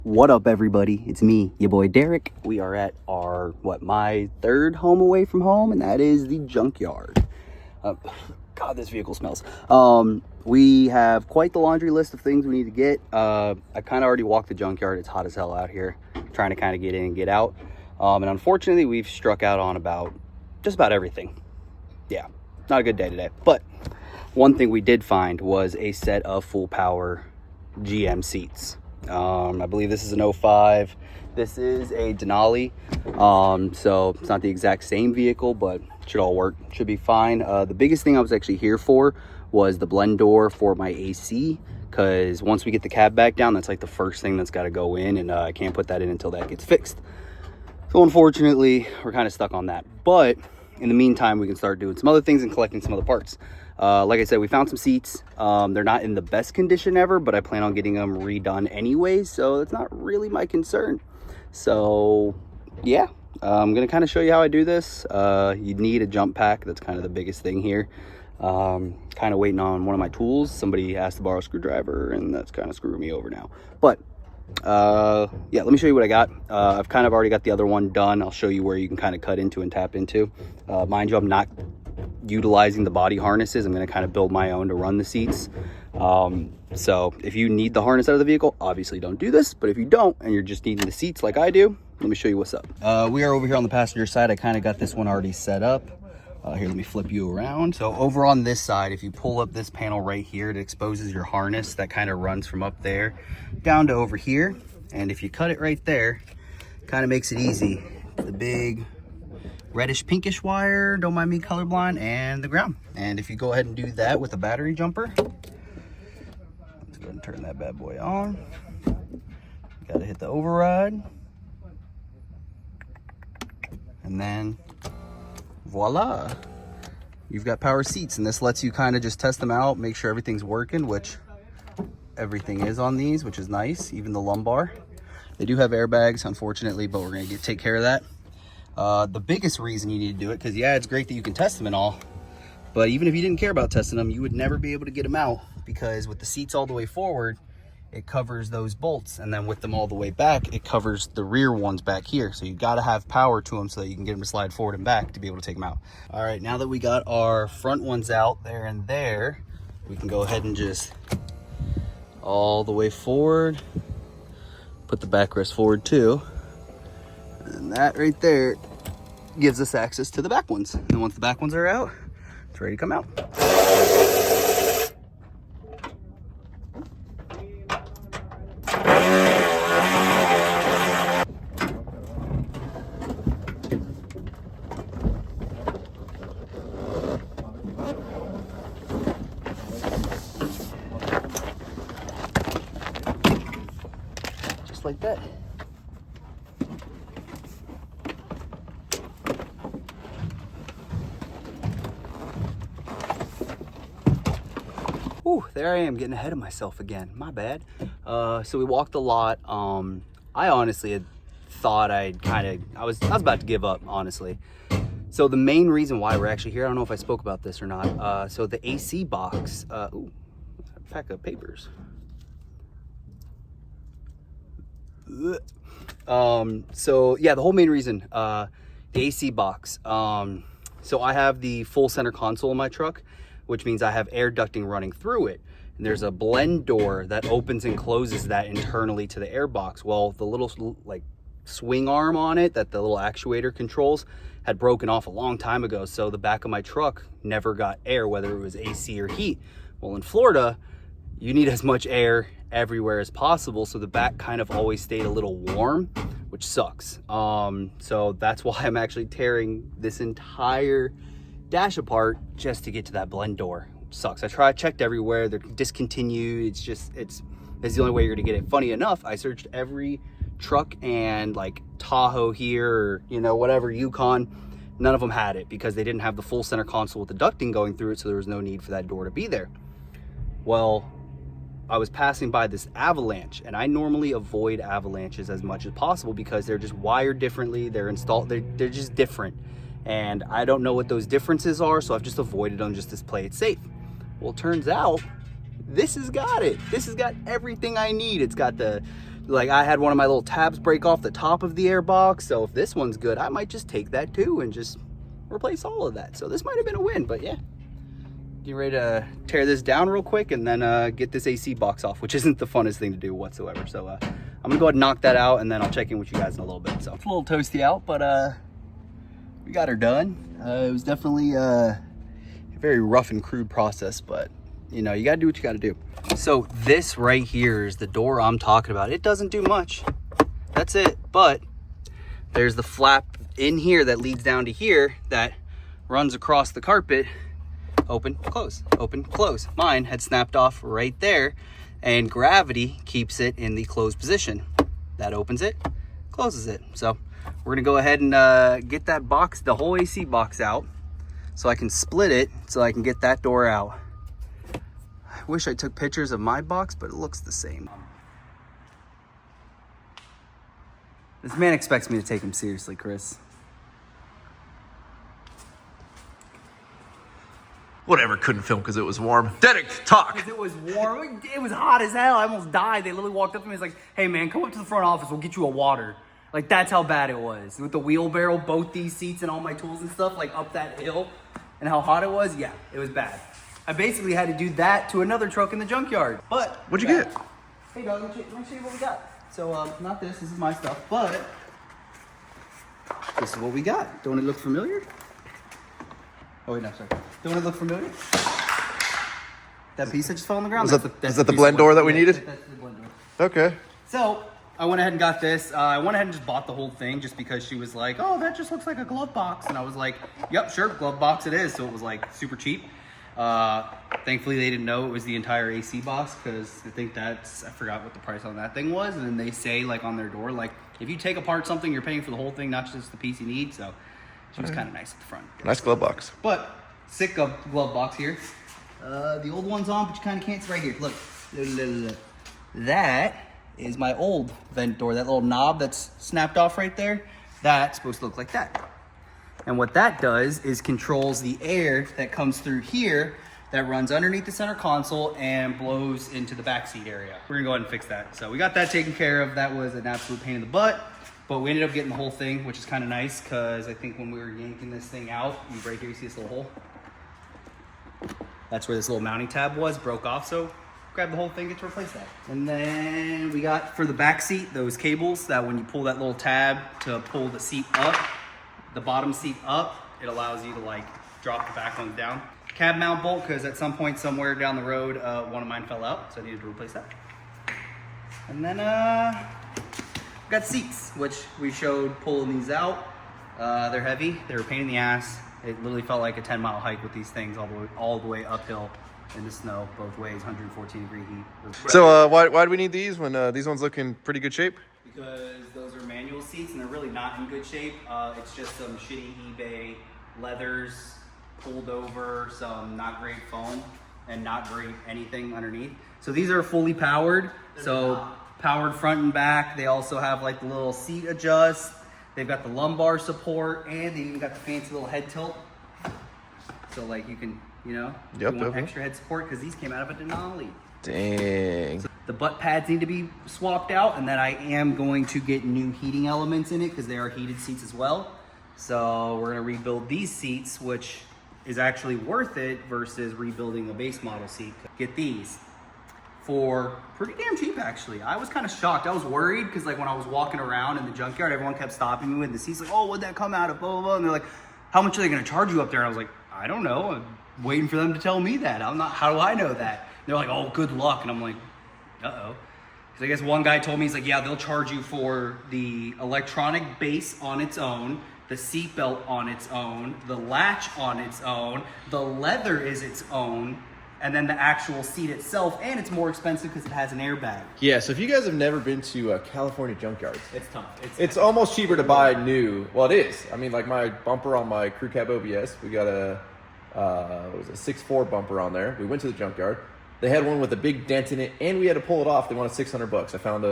What up, everybody? It's me, your boy Derek. We are at our, my third home away from home, and that is the Junkyard. God, this vehicle smells. We have quite the laundry list of things we need to get. I kind of already walked the Junkyard. It's hot as hell out here, trying to kind of get in and get out. And unfortunately, we've struck out on just about everything. Yeah, not a good day today. But one thing we did find was a set of full power GM seats. I believe this is an 05. This is a Denali. So it's not the exact same vehicle, but it should all work. Should be fine. The biggest thing I was actually here for was the blend door for my AC, because once we get the cab back down, that's like the first thing that's got to go in, and I can't put that in until that gets fixed. So unfortunately, we're kind of stuck on that. But in the meantime, we can start doing some other things and collecting some other parts. Like I said, we found some seats. They're not in the best condition ever, but I plan on getting them redone anyways, so that's not really my concern. So yeah, I'm gonna kind of show you how I do this. You need a jump pack. That's kind of the biggest thing here. Kind of waiting on one of my tools. Somebody asked to borrow a screwdriver, and that's kind of screwing me over now. But yeah, let me show you what I got. I've kind of already got the other one done. I'll show you where you can kind of cut into and tap into. Mind you, I'm not utilizing the body harnesses. I'm going to kind of build my own to run the seats. So if you need the harness out of the vehicle, obviously don't do this. But if you don't, and you're just needing the seats like I do, let me show you what's up. We are over here on the passenger side. I kind of got this one already set up. Here, let me flip you around. So over on this side, if you pull up this panel right here, it exposes your harness that kind of runs from up there down to over here. And if you cut it right there, kind of makes it easy. The big reddish pinkish wire, don't mind me colorblind, and the ground. And if you go ahead and do that with a battery jumper, let's go ahead and turn that bad boy on. Gotta hit the override. And then voila, you've got power seats. And this lets you kind of just test them out, make sure everything's working, which everything is on these, which is nice. Even the lumbar. They do have airbags, unfortunately, but we're gonna take care of that. The biggest reason you need to do it, because yeah, it's great that you can test them and all, but even if you didn't care about testing them, you would never be able to get them out, because with the seats all the way forward, it covers those bolts, and then with them all the way back, it covers the rear ones back here. So you got to have power to them so that you can get them to slide forward and back to be able to take them out. All right, now that we got our front ones out there and there, we can go ahead and just all the way forward, put the backrest forward too, and that right there gives us access to the back ones. And then once the back ones are out, it's ready to come out. Just like that. Ooh, there I am getting ahead of myself again. My bad. So we walked a lot. I honestly had thought I was about to give up, honestly. So the main reason why we're actually here, I don't know if I spoke about this or not. So the AC box, ooh, a pack of papers. So yeah, the whole main reason, the AC box. So I have the full center console in my truck, which means I have air ducting running through it. And there's a blend door that opens and closes that internally to the air box. Well, the little like swing arm on it that the little actuator controls had broken off a long time ago. So the back of my truck never got air, whether it was AC or heat. Well, in Florida, you need as much air everywhere as possible. So the back kind of always stayed a little warm, which sucks. So that's why I'm actually tearing this entire dash apart just to get to that blend door. Sucks. I checked everywhere. They're discontinued. It's the only way you're gonna get it. Funny enough, I searched every truck and like Tahoe here, or you know, whatever, Yukon, none of them had it because they didn't have the full center console with the ducting going through it, so there was no need for that door to be there. Well, I was passing by this Avalanche, and I normally avoid Avalanches as much as possible because they're just wired differently. They're just different. And I don't know what those differences are, so I've just avoided them just to play it safe. Well, it turns out this has got it. This has got everything I need. It's got the Like I had one of my little tabs break off the top of the air box. So if this one's good, I might just take that too and just replace all of that. So this might have been a win, but yeah. Get ready to tear this down real quick and then get this AC box off, which isn't the funnest thing to do whatsoever. So I'm gonna go ahead and knock that out and then I'll check in with you guys in a little bit. So it's a little toasty out, but we got her done. It was definitely a very rough and crude process, but you know, you gotta do what you gotta do. So this right here is the door I'm talking about. It doesn't do much, that's it. But there's the flap in here that leads down to here that runs across the carpet. Open, close, open, close. Mine had snapped off right there, and gravity keeps it in the closed position. That opens it, closes it. So we're gonna go ahead and get that box, the whole AC box out, so I can split it so I can get that door out. I wish I took pictures of my box, but it looks the same. This man expects me to take him seriously, Chris. Whatever, couldn't film because it was warm. Derek, talk. Because it was warm. It was hot as hell. I almost died. They literally walked up to me and was like, hey man, come up to the front office. We'll get you a water. Like that's how bad it was. With the wheelbarrow, both these seats and all my tools and stuff, like up that hill and how hot it was. Yeah, it was bad. I basically had to do that to another truck in the junkyard. But what'd you get? Hey dog, let me show you what we got. So not this is my stuff, but this is what we got. Don't it look familiar? Oh wait, no, sorry. Don't it look familiar? That piece that just fell on the ground. Is that the blend door that we needed? That's the blend door. Okay. So I went ahead and got this. I went ahead and just bought the whole thing just because she was like, oh, that just looks like a glove box. And I was like, yep, sure, glove box it is. So it was like super cheap. Thankfully they didn't know it was the entire AC box because I think I forgot what the price on that thing was. And then they say like on their door, like if you take apart something, you're paying for the whole thing, not just the piece you need. So she was kind of nice at the front. Nice glove box. But sick glove box here. The old one's on, but you kind of can't. It's right here. Look. That is my old vent door. That little knob that's snapped off right there. That's supposed to look like that. And what that does is controls the air that comes through here that runs underneath the center console and blows into the backseat area. We're gonna go ahead and fix that. So we got that taken care of. That was an absolute pain in the butt. But we ended up getting the whole thing, which is kind of nice because I think when we were yanking this thing out, right here you see this little hole? That's where this little mounting tab was, broke off. So grab the whole thing, get to replace that. And then we got for the back seat, those cables that when you pull that little tab to pull the seat up, the bottom seat up, it allows you to like drop the back ones down. Cab mount bolt, because at some point somewhere down the road, one of mine fell out, so I needed to replace that. And then got seats, which we showed pulling these out. They're heavy, they're a pain in the ass. It literally felt like a 10-mile hike with these things all the way uphill in the snow, both ways, 114-degree heat. So why do we need these when these ones look in pretty good shape? Because those are manual seats and they're really not in good shape. It's just some shitty eBay leathers pulled over, some not great foam, and not great anything underneath. So these are fully powered. So powered front and back. They also have like the little seat adjust. They've got the lumbar support, and they even got the fancy little head tilt. So like you can, you know, you want extra head support because these came out of a Denali. Dang. So the butt pads need to be swapped out, and then I am going to get new heating elements in it because they are heated seats as well. So we're gonna rebuild these seats, which is actually worth it versus rebuilding a base model seat. Get these for pretty damn cheap, actually. I was kind of shocked. I was worried because like when I was walking around in the junkyard, everyone kept stopping me with the seats like, oh, what'd that come out of, blah, blah, blah. And they're like, how much are they gonna charge you up there? And I was like, I don't know. I'm waiting for them to tell me that. I'm not, how do I know that? And they're like, oh, good luck. And I'm like, uh-oh. Because I guess one guy told me, he's like, yeah, they'll charge you for the electronic base on its own, the seat belt on its own, the latch on its own, the leather is its own, and then the actual seat itself, and it's more expensive because it has an airbag. Yeah, so if you guys have never been to California junkyards, it's tough. It's almost cheaper to buy new. Well, it is. I mean, like my bumper on my crew cab OBS, we got a 6.4 bumper on there. We went to the junkyard. They had one with a big dent in it, and we had to pull it off. They wanted $600. I found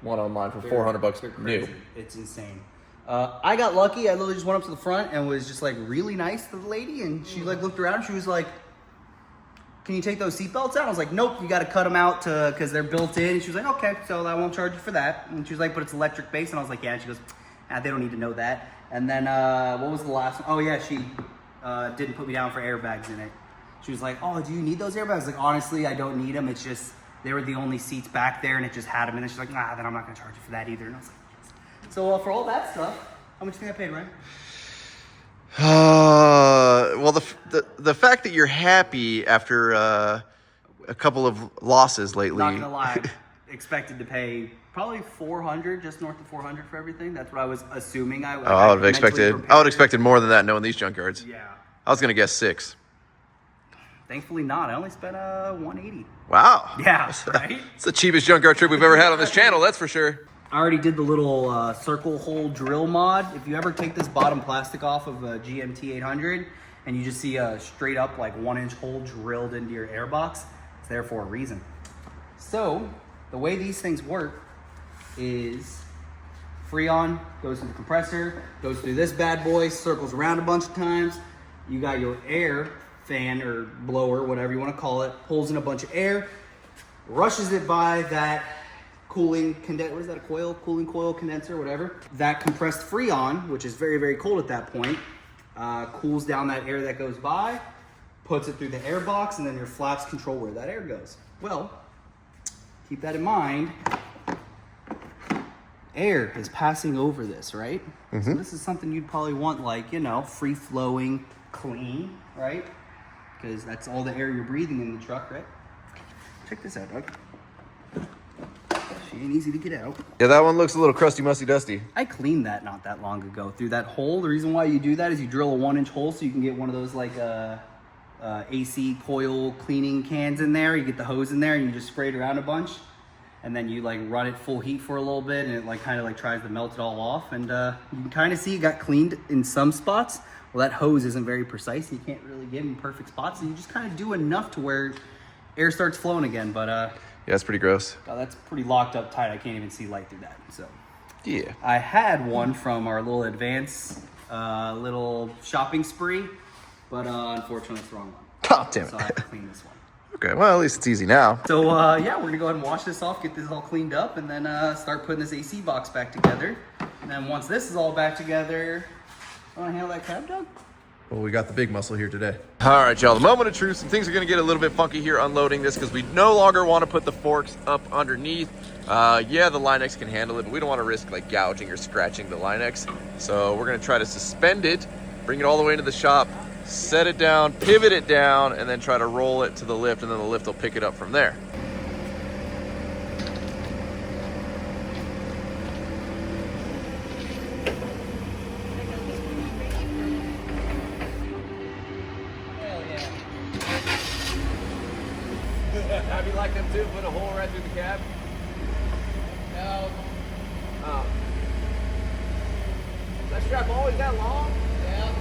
one online for $400 new. It's insane. I got lucky. I literally just went up to the front and was just like really nice to the lady, and she like looked around. She was like, can you take those seatbelts out? I was like, nope, you got to cut them out because they're built in. And she was like, okay, so I won't charge you for that. And she was like, but it's electric based. And I was like, yeah. And she goes, they don't need to know that. And then what was the last one? Oh yeah, she didn't put me down for airbags in it. She was like, oh, do you need those airbags? I was like, honestly, I don't need them. It's just, they were the only seats back there and it just had them. And then she's like, nah, then I'm not going to charge you for that either. And I was like, yes. So for all that stuff, how much do you think I paid, Ryan? Well, the fact that you're happy after a couple of losses lately. Not gonna lie, expected to pay probably 400, just north of 400 for everything. That's what I was assuming. I would have expected. I would have expected more than that knowing these junkyards. Yeah. I was gonna guess 6. Thankfully not. I only spent 180. Wow. Yeah, right? It's the cheapest junkyard trip we've ever had on this channel, that's for sure. I already did the little circle hole drill mod. If you ever take this bottom plastic off of a GMT 800 and you just see a straight up like 1-inch hole drilled into your airbox, it's there for a reason. So the way these things work is Freon goes through the compressor, goes through this bad boy, circles around a bunch of times. You got your air fan or blower, whatever you want to call it, pulls in a bunch of air, rushes it by that cooling condenser, what is that, a coil? Cooling coil condenser, whatever. That compressed Freon, which is very, very cold at that point, cools down that air that goes by, puts it through the air box, and then your flaps control where that air goes. Well, keep that in mind. Air is passing over this, right? So this is something you'd probably want, like, you know, free-flowing, clean, right? Because that's all the air you're breathing in the truck, right? Check this out, Doug. She ain't easy to get out. Yeah, that one looks a little crusty, musty, dusty. I cleaned that not that long ago through that hole. The reason why you do that is you drill a 1-inch hole so you can get one of those like AC coil cleaning cans in there. You get the hose in there and you just spray it around a bunch. And then you like run it full heat for a little bit and it like kind of like tries to melt it all off. And you can kind of see it got cleaned in some spots. Well, that hose isn't very precise. You can't really get in perfect spots. So you just kind of do enough to where air starts flowing again. But yeah, it's pretty gross. oh, that's pretty locked up tight. I can't even see light through that. So yeah, I had one from our little advance little shopping spree, but unfortunately it's the wrong one. Oh, damn it. So I have to clean this one. Okay, well, at least it's easy now. So yeah, we're gonna go ahead and wash this off, get this all cleaned up, and then start putting this AC box back together. And then once this is all back together, wanna handle that cab, Doug? Well, we got the big muscle here today. All right, y'all, the moment of truth. Some things are gonna get a little bit funky here unloading this because we no longer want to put the forks up underneath. Yeah, the Line X can handle it, but we don't want to risk like gouging or scratching the Line X. So we're gonna try to suspend it, bring it all the way into the shop, set it down, pivot it down, and then try to roll it to the lift, and then the lift will pick it up from there. Have you like them too? Put a hole right through the cab? No. Oh. That strap always that long? Yeah.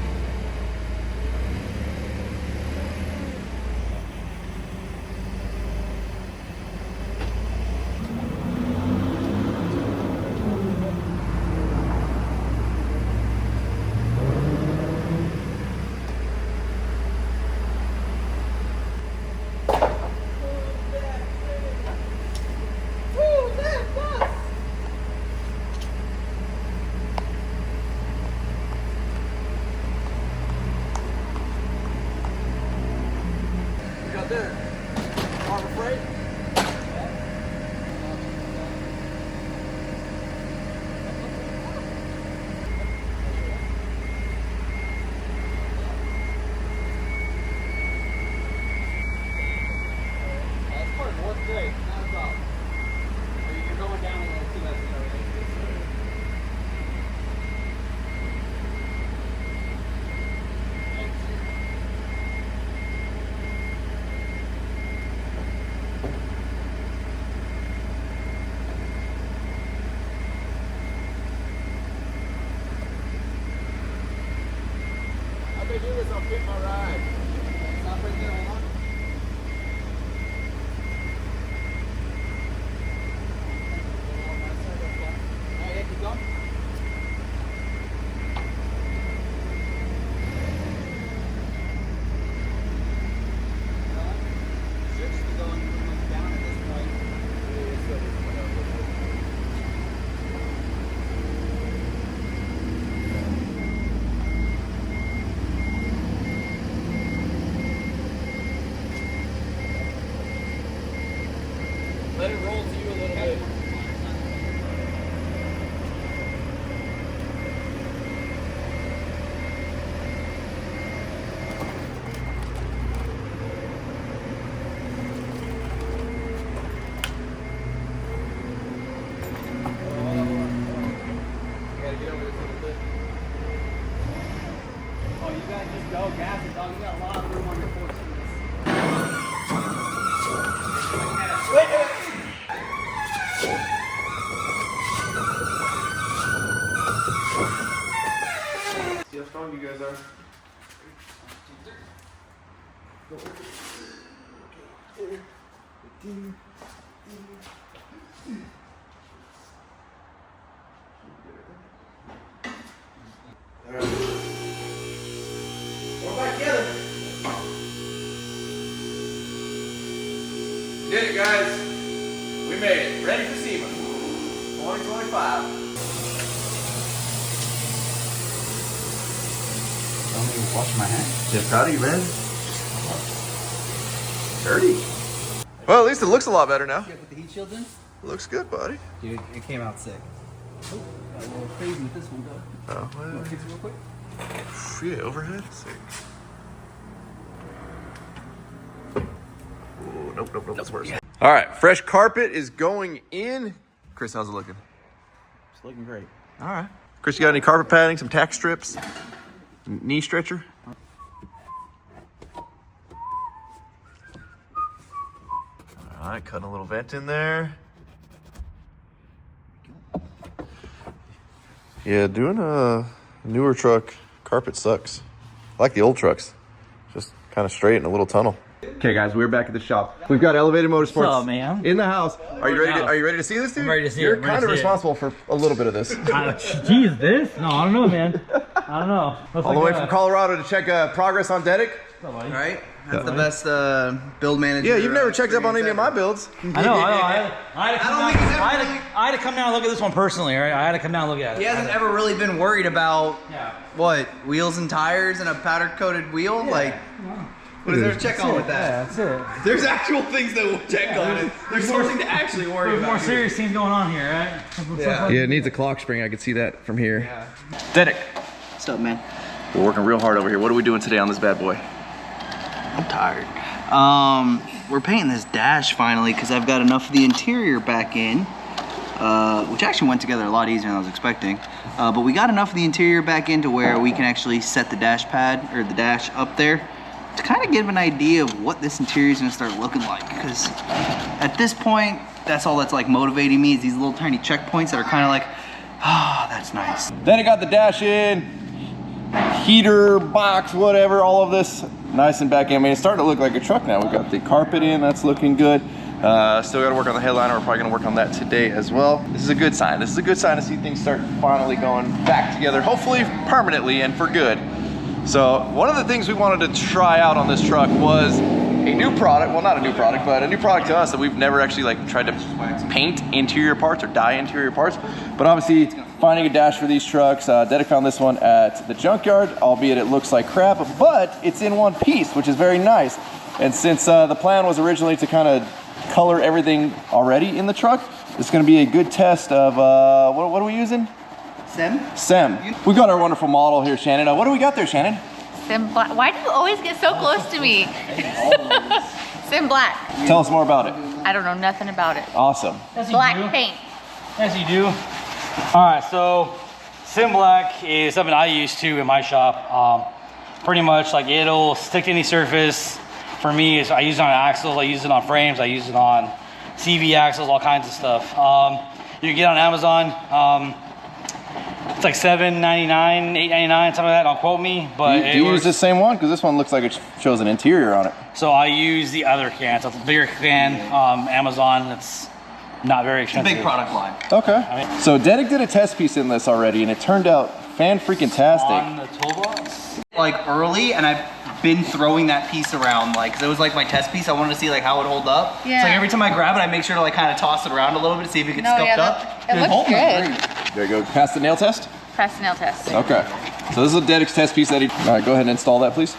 There. Harbor Freight. That's part work great, not a problem. You're going down a little too, that's If they do this, I'll quit my ride. Stop right there, hold on. Alright, yeah, keep going. strong you guys are. Alright. We're back together. Did it, guys. We made it. Ready for SEMA. 2025. Let me wash my hands. Yeah, proud of you, man. Dirty. Well, at least it looks a lot better now. You put the heat shields in? Looks good, buddy. Dude, it came out sick. Oh, got a little crazy with this one, though. Oh, You well. want to fix it real quick? Yeah, overhead. Sick. Oh, nope, that's worse. All right, fresh carpet is going in. Chris, how's it looking? It's looking great. All right. Chris, you got any carpet padding, some tack strips, knee stretcher? All right, cutting a little vent in there. Yeah, doing a newer truck, carpet sucks. I like the old trucks. Just kind of straight in a little tunnel. Okay, guys, we're back at the shop. We've got Elevated Motorsports What's up, man? in the house. Are you ready? Are you ready to see this, dude? I'm ready to see it. You're I'm ready kind to of see it. responsible for a little bit of this. Jeez, this? No, I don't know, man. I don't know. All the way from Colorado to check progress on Dedic. All right, that's the best build manager. Yeah, you've never checked up on any of my builds. I know. I had to come down and look at this one personally, right? I had to come down and look at it. He hasn't ever really been worried about Yeah. what, wheels and tires and a powder coated wheel. Like, what is there to check on with that? Yeah, that's it. There's actual things that we'll check on it. There's something to actually worry There's about. more serious things going on here, right? Yeah. Yeah, it needs a clock spring. I can see that from here. Dedic, What's up, man? we're working real hard over here. What are we doing today on this bad boy? I'm tired. We're painting this dash finally because I've got enough of the interior back in, which actually went together a lot easier than I was expecting. But we got enough of the interior back in to where we can actually set the dash pad or the dash up there to kind of give an idea of what this interior is going to start looking like. Because at this point, that's all that's like motivating me is these little tiny checkpoints that are kind of like, ah, that's nice. Then I got the dash in, heater, box, whatever, all of this nice and back in. I mean, it's starting to look like a truck now. We've got the carpet in, that's looking good. Still got to work on the headliner. We're probably going to work on that today as well. This is a good sign. This is a good sign to see things start finally going back together, hopefully permanently and for good. So one of the things we wanted to try out on this truck was a new product. Well, not a new product, but a new product to us that we've never actually like tried to paint interior parts or dye interior parts. But obviously finding a dash for these trucks, Dedic found this one at the Junkyard, albeit it looks like crap, but it's in one piece, which is very nice. And since the plan was originally to kind of color everything already in the truck, it's going to be a good test of, what are we using? SEM. We've got our wonderful model here, Shannon. What do we got there, Shannon? Sim Black. Why do you always get so close to me? Sim Black. Tell us more about it. I don't know nothing about it. Awesome. Black paint. As you do. All right, so Sim Black is something I use too in my shop. Pretty much like it'll stick to any surface. For me, I use it on axles, I use it on frames, I use it on CV axles, all kinds of stuff. You can get on Amazon. It's like $7.99, $8.99, something like that. Don't quote me, but Do you use the same one? Because this one looks like it shows an interior on it. So I use the other can. So it's a bigger can. Amazon. It's not very expensive. Big product line. Okay. So Dedic did a test piece in this already, and it turned out fan-freaking-tastic. On the toolbox. Like early, and I've been throwing that piece around, like, cause it was like my test piece. I wanted to see like how it hold up. Yeah. So like every time I grab it, I make sure to like kind of toss it around a little bit to see if it gets scuffed up. It looks Hold good. great. There you go. Pass the nail test? Pass the nail test. Okay. So this is a Dedic's test piece that he... All right, go ahead and install that, please.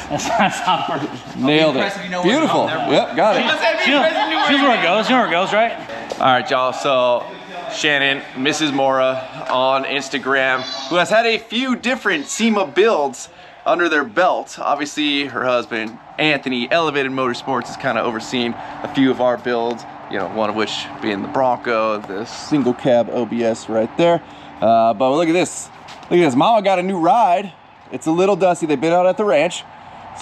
That's not hard. Nailed it. impressed if you know where Beautiful. it's on. Yep, got it. She knows where it goes. You know where it goes, right? All right, y'all. So Shannon, Mrs. Mora on Instagram, who has had a few different SEMA builds under their belt. Obviously, her husband, Anthony, Elevated Motorsports, has kind of overseen a few of our builds, you know, one of which being the Bronco, the single cab OBS right there. But look at this. Look at this. Mama got a new ride. It's a little dusty. They've been out at the ranch.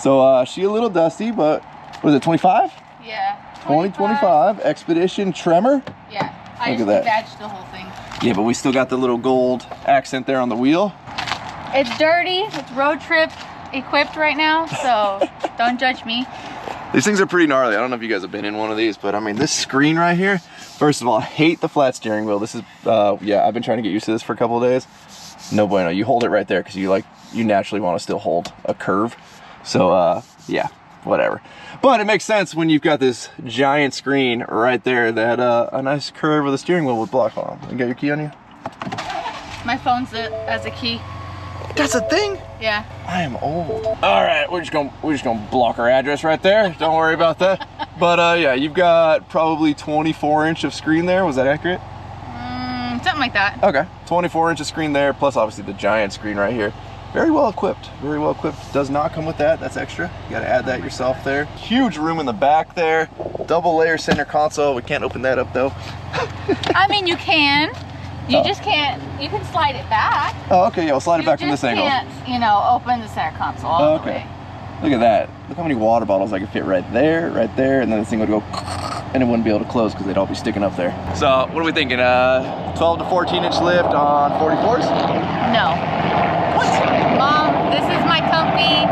So she a little dusty, but what is it, 25? Yeah. 2025 Expedition Tremor. Yeah. I Look just at that. badged the whole thing. Yeah, but we still got the little gold accent there on the wheel. It's dirty. It's road trip equipped right now, so don't judge me. These things are pretty gnarly. I don't know if you guys have been in one of these, but I mean, this screen right here, first of all, I hate the flat steering wheel. This is, yeah, I've been trying to get used to this for a couple of days. No bueno. You hold it right there because you naturally want to still hold a curve. So, yeah, whatever. But it makes sense when you've got this giant screen right there that a nice curve of the steering wheel would block on. You got your key on you? My phone's as a key. That's a thing? Yeah. I am old. All right, we're just gonna block our address right there. Don't worry about that. But yeah, you've got probably 24-inch of screen there. Was that accurate? Something like that. Okay, 24-inch of screen there, plus obviously the giant screen right here. Very well equipped, very well equipped. Does not come with that, that's extra. You gotta add that yourself there. Huge room in the back there. Double layer center console. We can't open that up though. I mean, you can. You just can't, you can slide it back. Oh, okay, yeah, we'll slide it back from this angle. You can't, you know, open the center console all the way. Look at that. Look how many water bottles I could fit right there, and then this thing would go, and it wouldn't be able to close because they'd all be sticking up there. So, what are we thinking? 12 to 14-inch lift on 44s? No. What? Mom, this is my comfy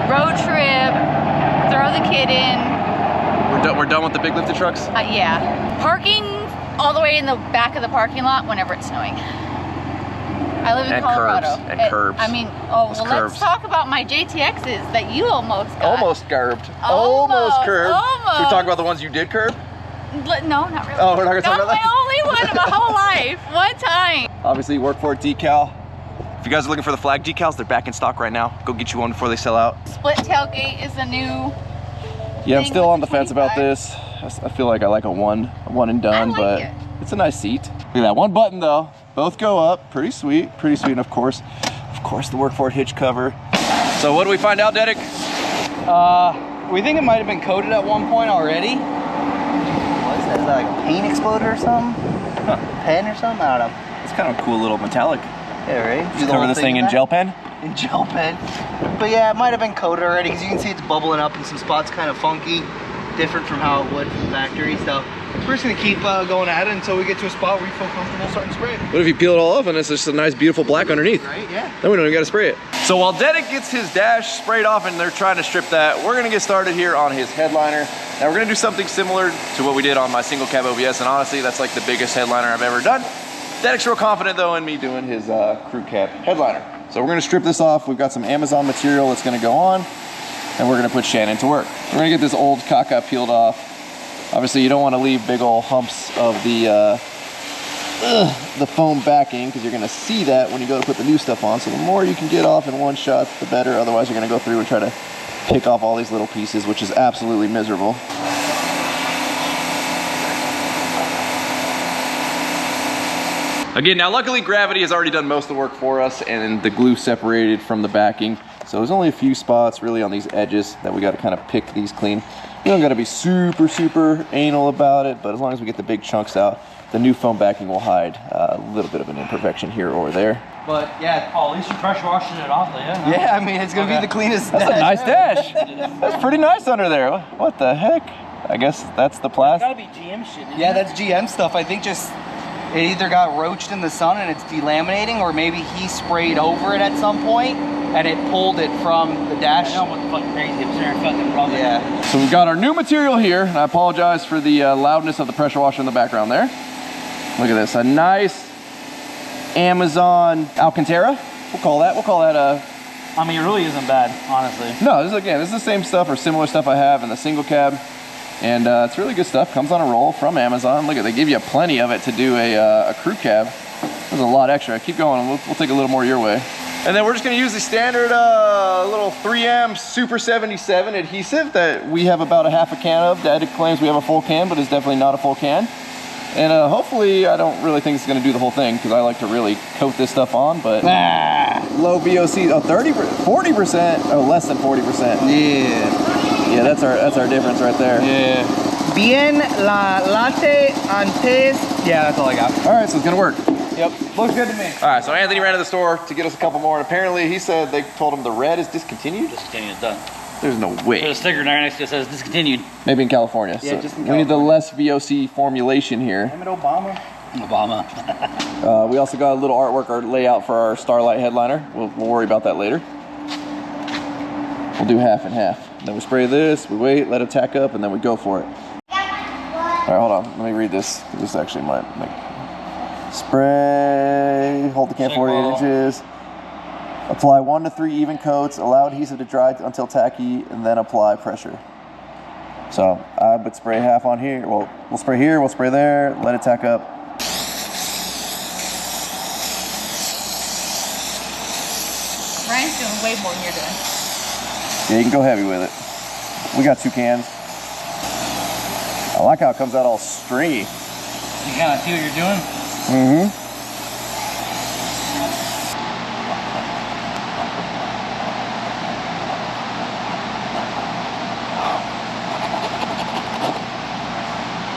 road trip. Throw the kid in. We're done with the big lifted trucks? Yeah. Parking all the way in the back of the parking lot whenever it's snowing. I live in Colorado. Curbs. I mean, let's talk about my JTXs that you almost got. Almost curbed. Almost curbed. Almost. Should we talk about the ones you did curb? No, not really. Oh, we're not gonna talk about that? That was my only one in my whole life. One time. Obviously, work for it decal. If you guys are looking for the flag decals, they're back in stock right now. Go get you one before they sell out. Split tailgate is a new. Yeah, I'm still on the fence about this. I feel like I like a one and done, but it's a nice seat. Look at that, one button though. Both go up, pretty sweet, and of course the work for it hitch cover. So what do we find out, Dedick? We think it might have been coated at one point already. What is that? Is that like a paint exploder or something? Huh. Pen or something? I don't know. It's kind of a cool little metallic. Yeah, right? Just cover this thing in gel pen? In gel pen. But yeah, it might have been coated already because you can see it's bubbling up in some spots, kind of funky, different from how it would from the factory. So we're just gonna keep going at it until we get to a spot where we feel comfortable starting to spray it. What if you peel it all off and it's just a nice, beautiful black underneath? Right, yeah. Then we don't even gotta spray it. So while Dedick gets his dash sprayed off and they're trying to strip that, we're gonna get started here on his headliner. Now we're gonna do something similar to what we did on my single cab OBS, and honestly, that's like the biggest headliner I've ever done. Dedick's real confident though in me doing his crew cab headliner. So we're gonna strip this off. We've got some Amazon material that's gonna go on, and we're gonna put Shannon to work. We're gonna get this old caca peeled off. Obviously, you don't want to leave big old humps of the foam backing because you're going to see that when you go to put the new stuff on. So the more you can get off in one shot, the better. Otherwise, you're going to go through and try to pick off all these little pieces, which is absolutely miserable. Again, now luckily gravity has already done most of the work for us and the glue separated from the backing. So there's only a few spots really on these edges that we got to kind of pick these clean. We don't got to be super anal about it, but as long as we get the big chunks out, the new foam backing will hide a little bit of an imperfection here or there. But yeah, Oh, at least you're pressure washing it off, yeah. yeah, I mean, it's gonna be the cleanest That's a nice dash. That's pretty nice under there. What the heck? I guess that's the plastic. Gotta be GM shit. Yeah, that's GM stuff. I think just it either got roached in the sun and it's delaminating, or maybe he sprayed over it at some point and it pulled it from the dash. I know what the fucking crazy. It was there fucking rubber. Yeah. So we've got our new material here, and I apologize for the loudness of the pressure washer in the background there. Look at this, a nice Amazon Alcantara. We'll call that I mean, it really isn't bad, honestly. No, this is the same stuff or similar stuff I have in the single cab. And it's really good stuff. Comes on a roll from Amazon. Look at, they give you plenty of it to do a crew cab. There's a lot extra. Keep going, we'll take a little more your way. And then we're just gonna use the standard little 3M Super 77 adhesive that we have about a half a can of. Dad claims we have a full can, but it's definitely not a full can. And hopefully, I don't really think it's gonna do the whole thing because I like to really coat this stuff on, but low VOC, 40%, less than 40%. Yeah, that's our difference right there. Yeah. Bien la latte antes. Yeah, that's all I got. All right, so it's gonna work. Yep, looks good to me. All right, so Anthony ran to the store to get us a couple more, and apparently he said they told him the red is discontinued. Discontinued, done. There's no way. There's a sticker right next to it that says discontinued. Maybe in California. Yeah, so just in we need the less VOC formulation here. Damn it, Obama. Obama. We also got a little artwork or layout for our Starlight headliner. We'll worry about that later. We'll do half and half. Then we spray this, we wait, let it tack up, and then we go for it. All right, hold on. Let me read this. This actually might make... Spray, hold the can 48 inches. Apply 1 to 3 even coats. Allow adhesive to dry until tacky, and then apply pressure. So I would spray half on here. Well, we'll spray here, we'll spray there, let it tack up. Ryan's doing way more than you're doing. Yeah, you can go heavy with it. We got 2 cans. I like how it comes out all stringy. You kind of see what you're doing? Mm-hmm.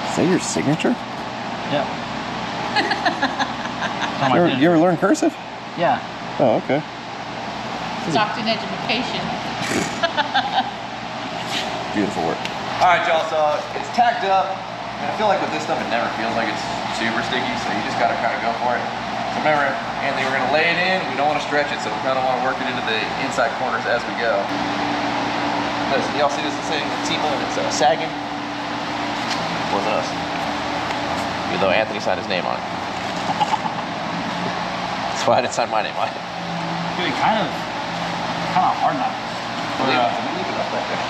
Is that your signature? Yeah. You ever learn cursive? Yeah. Oh, okay. Stockton education. Beautiful work. All right, y'all, so it's tacked up. And I feel like with this stuff, it never feels like it's super sticky, so you just gotta kind of go for it. So remember, Anthony, we're gonna lay it in. We don't want to stretch it, so we kind of want to work it into the inside corners as we go. Listen, y'all see this thing, T-bone, it's sagging? It wasn't us. Even though Anthony signed his name on it. That's why I didn't sign my name on it. Dude, kind of hard now. Leave it up back there.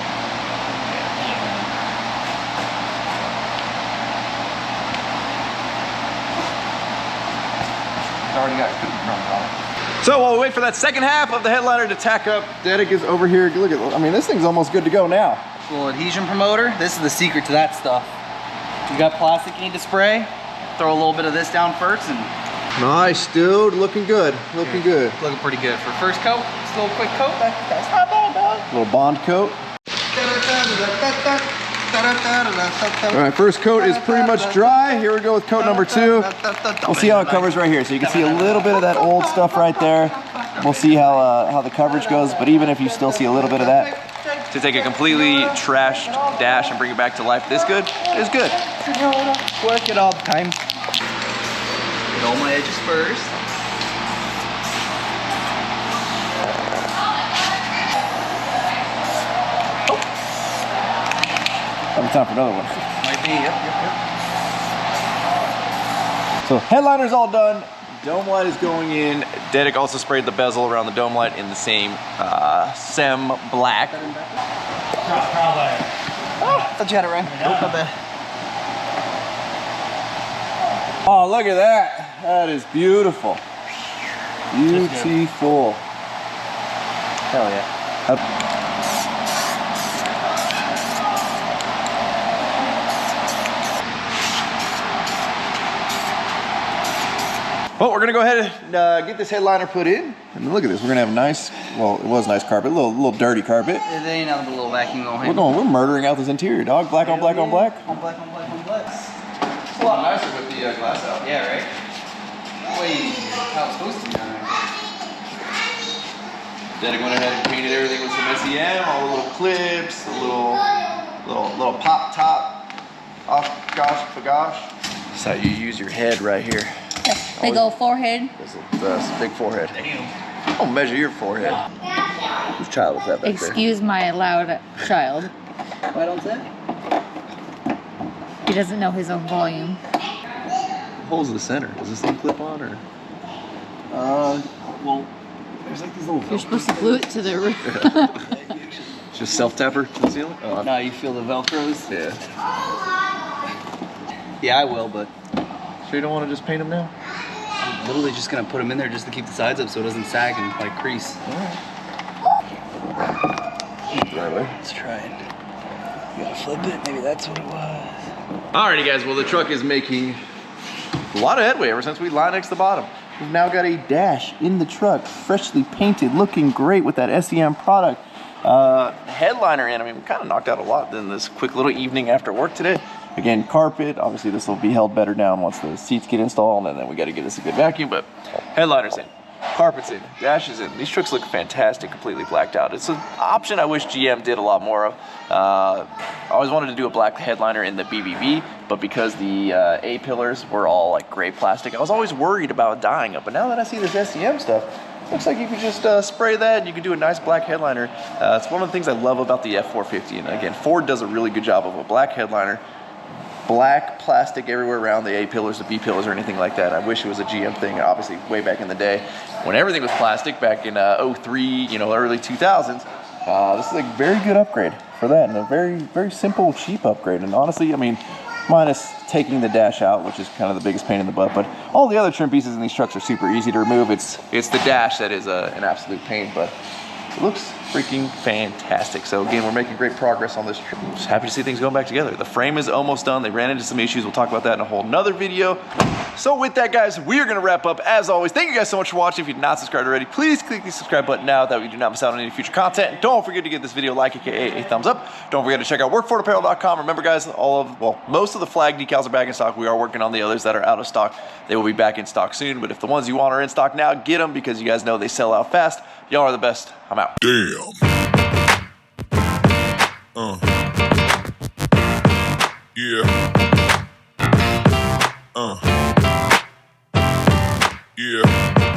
Already got cookie crumbs on it. So while we wait for that second half of the headliner to tack up, Dedic is over here. Look at, I mean, this thing's almost good to go now. Little adhesion promoter. This is the secret to that stuff. You got plastic you need to spray, throw a little bit of this down first and... Nice, dude. Looking good. Looking good. Looking pretty good. For first coat, just a little quick coat. That's not bad, dog. Little bond coat. All right, first coat is pretty much dry. Here we go with coat number 2. We'll see how it covers right here. So you can see a little bit of that old stuff right there. We'll see how the coverage goes, but even if you still see a little bit of that, to take a completely trashed dash and bring it back to life this good is good. Work it all the time. Get all my edges first. Probably time for another one. Might be, yep. So headliner's all done. Dome light is going in. Dedic also sprayed the bezel around the dome light in the same SEM black. Oh, I thought you had it right. Nope, not bad. Oh, look at that. That is beautiful. Beautiful. Hell yeah. Well, we're gonna go ahead and get this headliner put in. And look at this, we're gonna have a nice, well, it was nice carpet, a little dirty carpet. It ain't nothing but a little vacuum going. We're murdering out this interior, dog. Black on black on black. On black on black on black. It's a lot nicer with the glass out. Yeah, right? Wait, how it's supposed to be down there. Dedic went ahead and painted everything with some SEM, all the little clips, the little pop top. Oh gosh, bagosh. That's how you use your head right here. Big old forehead. That's a big forehead. Damn. Don't measure your forehead. Whose child was that back there? Excuse my loud child. Why don't say? He doesn't know his own volume. Holes in the center. Does this thing clip on or? Well, there's like these little... You're supposed to glue it to the roof. Just self-tapper to the ceiling? Oh, Now you feel the Velcros? yeah. Yeah, I will, but So you don't want to just paint them now? I'm literally just gonna put them in there just to keep the sides up so it doesn't sag and like crease. Right way. Let's try it. You gotta flip it. Maybe that's what it was. Alrighty guys, well the truck is making a lot of headway ever since we Linexed the bottom. We've now got a dash in the truck, freshly painted, looking great with that SEM product. Headliner in, I mean, we kind of knocked out a lot in this quick little evening after work today. Again, carpet, obviously this will be held better down once the seats get installed, and then we got to give this a good vacuum, but headliner's in. Carpets in, dashes in. These trucks look fantastic, completely blacked out. It's an option I wish GM did a lot more of. I always wanted to do a black headliner in the BBB, but because the A-pillars were all like gray plastic, I was always worried about dyeing them. But now that I see this SCM stuff, looks like you can just spray that and you can do a nice black headliner. It's one of the things I love about the F450. And again, Ford does a really good job of a black headliner. Black plastic everywhere around the A-pillars, the B-pillars, or anything like that. I wish it was a GM thing, obviously way back in the day when everything was plastic back in 03, you know, early 2000s. This is a very good upgrade for that, and a very, very simple, cheap upgrade. And honestly, I mean, minus taking the dash out, which is kind of the biggest pain in the butt, but all the other trim pieces in these trucks are super easy to remove. It's the dash that is an absolute pain, but it looks freaking fantastic. So again, we're making great progress on this trip. Just happy to see things going back together. The frame is almost done. They ran into some issues. We'll talk about that in a whole nother video. So with that, guys, we are going to wrap up. As always, thank you guys so much for watching. If you're not subscribed already, please click the subscribe button now, that way you do not miss out on any future content. And don't forget to give this video a like, aka a thumbs up. Don't forget to check out workfordapparel.com. Remember, guys, most of the flag decals are back in stock. We are working on the others that are out of stock. They will be back in stock soon, but if the ones you want are in stock now, get them, because you guys know they sell out fast. Y'all are the best. I'm out. Damn. Yeah. Yeah.